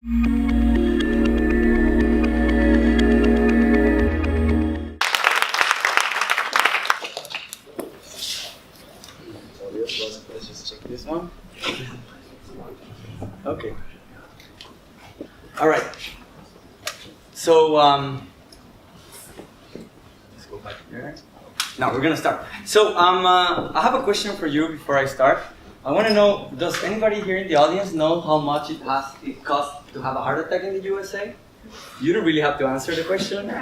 Let's just check this one. Okay. All right. So let's go back here. Now we're gonna start. So I have a question for you before I start. I want to know: does anybody here in the audience know how much it costs to have a heart attack in the USA? You don't really have to answer the question,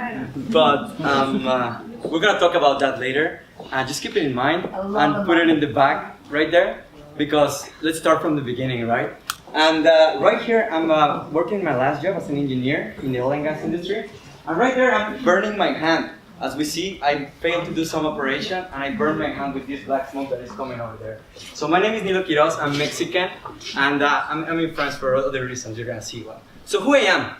but we're gonna talk about that later. Just keep it in mind and put it in the back right there, because let's start from the beginning, right? And right here, I'm working my last job as an engineer in the oil and gas industry. And right there, I'm burning my hand. As we see, I failed to do some operation, and I burned my hand with this black smoke that is coming over there. So my name is Nilo Quiroz. I'm Mexican, and I'm in France for other reasons. You're gonna see why. So who I am?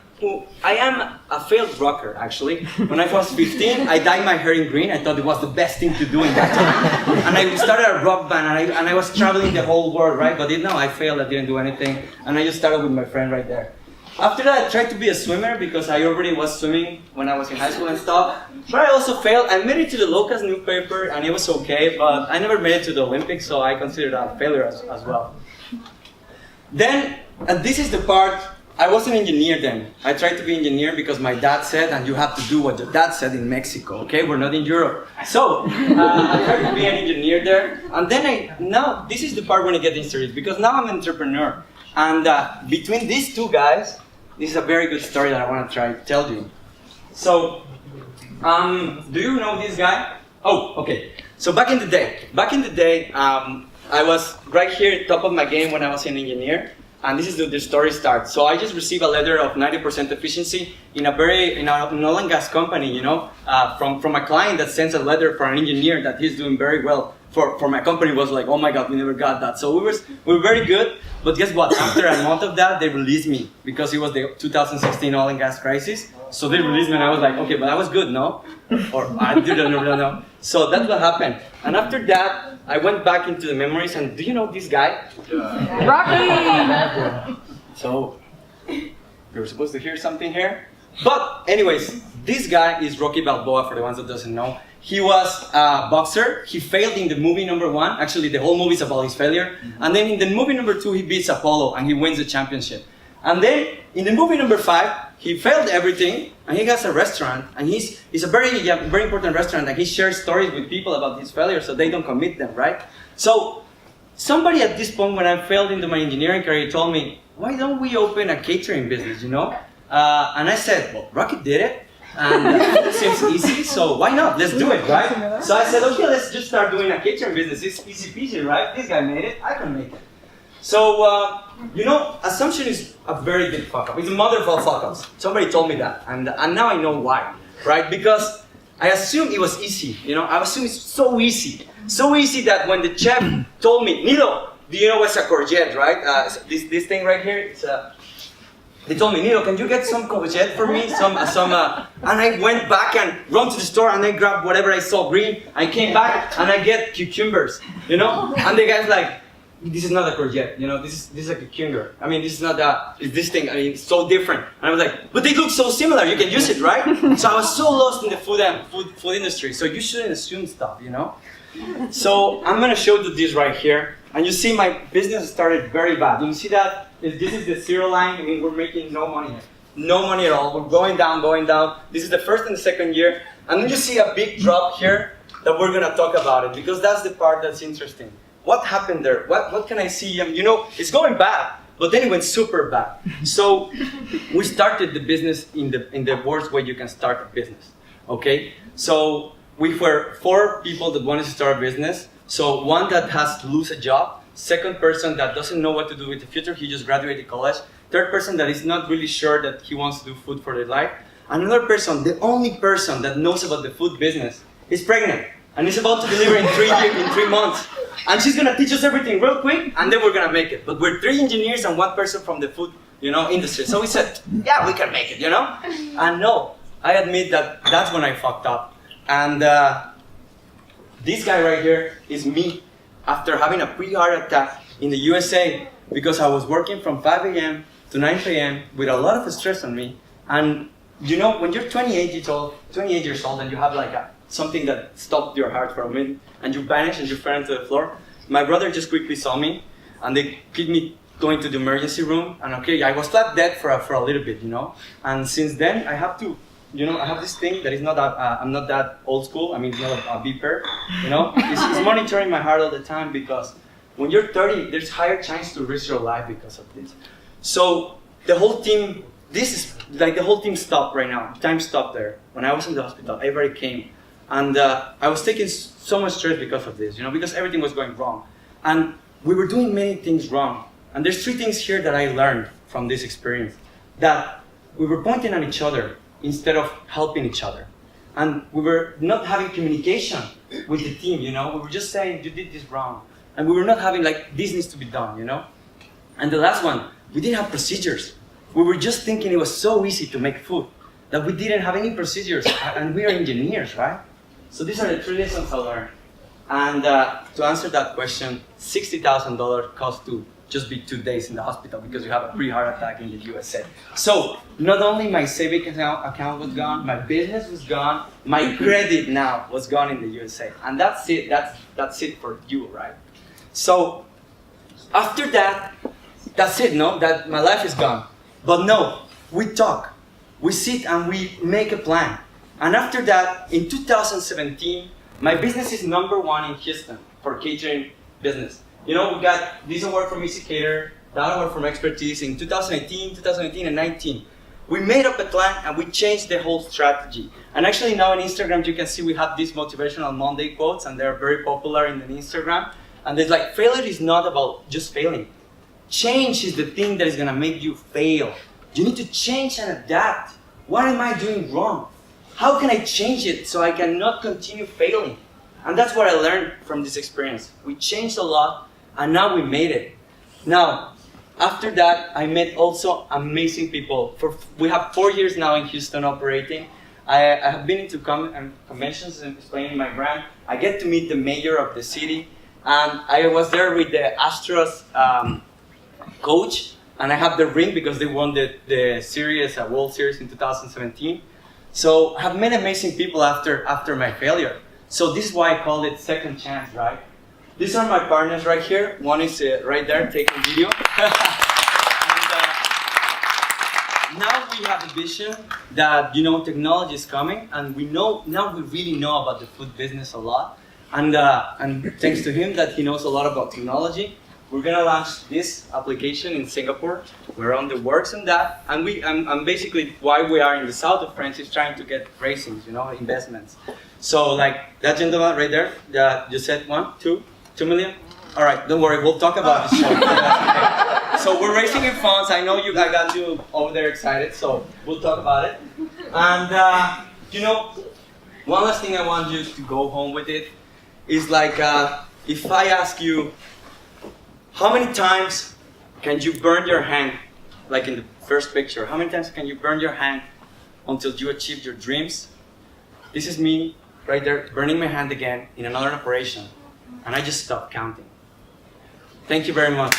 I am a failed rocker, actually. When I was 15, I dyed my hair in green. I thought it was the best thing to do in that time. And I started a rock band, and I was traveling the whole world, right? But no, I failed. I didn't do anything. And I just started with my friend right there. After that, I tried to be a swimmer because I already was swimming when I was in high school and stuff. But I also failed. I made it to the local newspaper, and it was okay. But I never made it to the Olympics, so I consider that a failure as well. Then, and this is the part, I was an engineer then. I tried to be an engineer because my dad said, and you have to do what your dad said in Mexico, okay? We're not in Europe. So, I tried to be an engineer there. And then now, this is the part when I get interested, because now I'm an entrepreneur. And between these two guys, this is a very good story that I want to try to tell you. So, do you know this guy? Oh, okay. So back in the day, I was right here at the top of my game when I was an engineer. And this is the story starts. So I just received a letter of 90% efficiency in an oil and gas company, you know, from a client that sends a letter for an engineer that he's doing very well. For my company was like, oh my God, we never got that. So we were very good. But guess what? After a month of that, they released me because it was the 2016 oil and gas crisis. So they released me, and I was like, okay, but I was good, no? Or I didn't know. So that's what happened. And after that, I went back into the memories, and do you know this guy? Rocky! So, you're supposed to hear something here? But anyways, this guy is Rocky Balboa, for the ones that doesn't know. He was a boxer. He failed in the movie number 1. Actually, the whole movie is about his failure. And then in the movie number 2, he beats Apollo, and he wins the championship. And then in the movie number 5, he failed everything, and he has a restaurant, and it's a very important restaurant, and he shares stories with people about his failure so they don't commit them, right? So somebody at this point, when I failed into my engineering career, told me, why don't we open a catering business, you know? And I said, well, Rocky did it, and it seems easy, so why not? Let's do it, right? So I said, okay, let's just start doing a catering business. It's easy peasy, right? This guy made it, I can make it. So, you know, assumption is a very big fuck up. It's the mother of all fuck ups. Somebody told me that, and now I know why, right? Because I assumed it was easy, you know? I assumed it's so easy. So easy that when the chef told me, Nilo, do you know what's a courgette, right? This thing right here, it's they told me, Nilo, can you get some courgette for me? And I went back and run to the store and I grabbed whatever I saw green. I came back and I get cucumbers, you know? And the guy's like, this is not a courgette, you know, this is a cucumber. I mean, this is not it's this thing, I mean, it's so different. And I was like, but they look so similar, you can use it, right? So I was so lost in the food industry, so you shouldn't assume stuff, you know? So I'm gonna show you this right here. And you see my business started very bad. You see that? This is the zero line, I mean, we're making no money. No money at all, we're going down. This is the first and the second year. And then you see a big drop here that we're gonna talk about it, because that's the part that's interesting. What happened there? What can I see? You know, it's going bad, but then it went super bad. So we started the business in the worst way you can start a business, okay? So we were 4 people that wanted to start a business. So one that has to lose a job, second person that doesn't know what to do with the future, he just graduated college, third person that is not really sure that he wants to do food for their life, another person, the only person that knows about the food business, is pregnant. And is about to deliver in 3 months. And she's gonna teach us everything real quick, and then we're gonna make it. But we're 3 engineers and 1 person from the food, you know, industry. So we said, yeah, we can make it, you know? And no, I admit that that's when I fucked up. And this guy right here is me after having a pre-heart attack in the USA because I was working from 5 a.m. to 9 p.m. with a lot of stress on me. And you know, when you're 28 years old and you have like something that stopped your heart for a minute and you vanish and you fell into the floor, my brother just quickly saw me and they keep me going to the emergency room. And okay, I was flat dead for a little bit, you know. And since then, I have to, you know, I have this thing that is not that, I'm not that old school. I mean, it's not a beeper, you know. It's monitoring my heart all the time because when you're 30, there's higher chance to risk your life because of this. So the whole team, this is like the whole team stopped right now. Time stopped there. When I was in the hospital, everybody came. And I was taking so much stress because of this, you know, because everything was going wrong. And we were doing many things wrong. And there's 3 things here that I learned from this experience. That we were pointing at each other instead of helping each other. And we were not having communication with the team, you know. We were just saying, you did this wrong. And we were not having like, this needs to be done, you know. And the last one, we didn't have procedures. We were just thinking it was so easy to make food that we didn't have any procedures. And we are engineers, right? So these are the 3 lessons I learned. And to answer that question, $60,000 cost to just be 2 days in the hospital because you have a pre-heart attack in the USA. So not only my savings account was gone, my business was gone, my credit now was gone in the USA. And that's it, that's it for you, right? So after that, that's it, no? That my life is gone. But no, we talk, we sit and we make a plan. And after that, in 2017, my business is #1 in Houston for catering business. You know, we got this award from BACECAMP, that award from Expertise in 2018, 2018, and 19. We made up a plan and we changed the whole strategy. And actually now on Instagram, you can see we have these motivational Monday quotes and they're very popular in the Instagram. And it's like, failure is not about just failing. Change is the thing that is gonna make you fail. You need to change and adapt. What am I doing wrong? How can I change it so I cannot continue failing? And that's what I learned from this experience. We changed a lot and now we made it. Now, after that, I met also amazing people. We have 4 years now in Houston operating. I have been into conventions and explaining my brand. I get to meet the mayor of the city. And I was there with the Astros coach. And I have the ring because they won the series, World Series in 2017. So I have met amazing people after my failure. So this is why I call it second chance, right? These are my partners right here. One is right there taking video. And now we have a vision that, you know, technology is coming and we know, now we really know about the food business a lot. And thanks to him that he knows a lot about technology, we're gonna launch this application in Singapore. We're on the works on that. And I'm basically, why we are in the south of France is trying to get raisings, you know, investments. So like that gentleman right there, that you said 2 million? All right, don't worry, we'll talk about this show. Okay. So we're raising in funds. I know I got you over there excited, so we'll talk about it. And you know, one last thing I want you to go home with it is like, if I ask you, how many times can you burn your hand, like in the first picture, how many times can you burn your hand until you achieve your dreams? This is me right there, burning my hand again in another operation. And I just stopped counting. Thank you very much.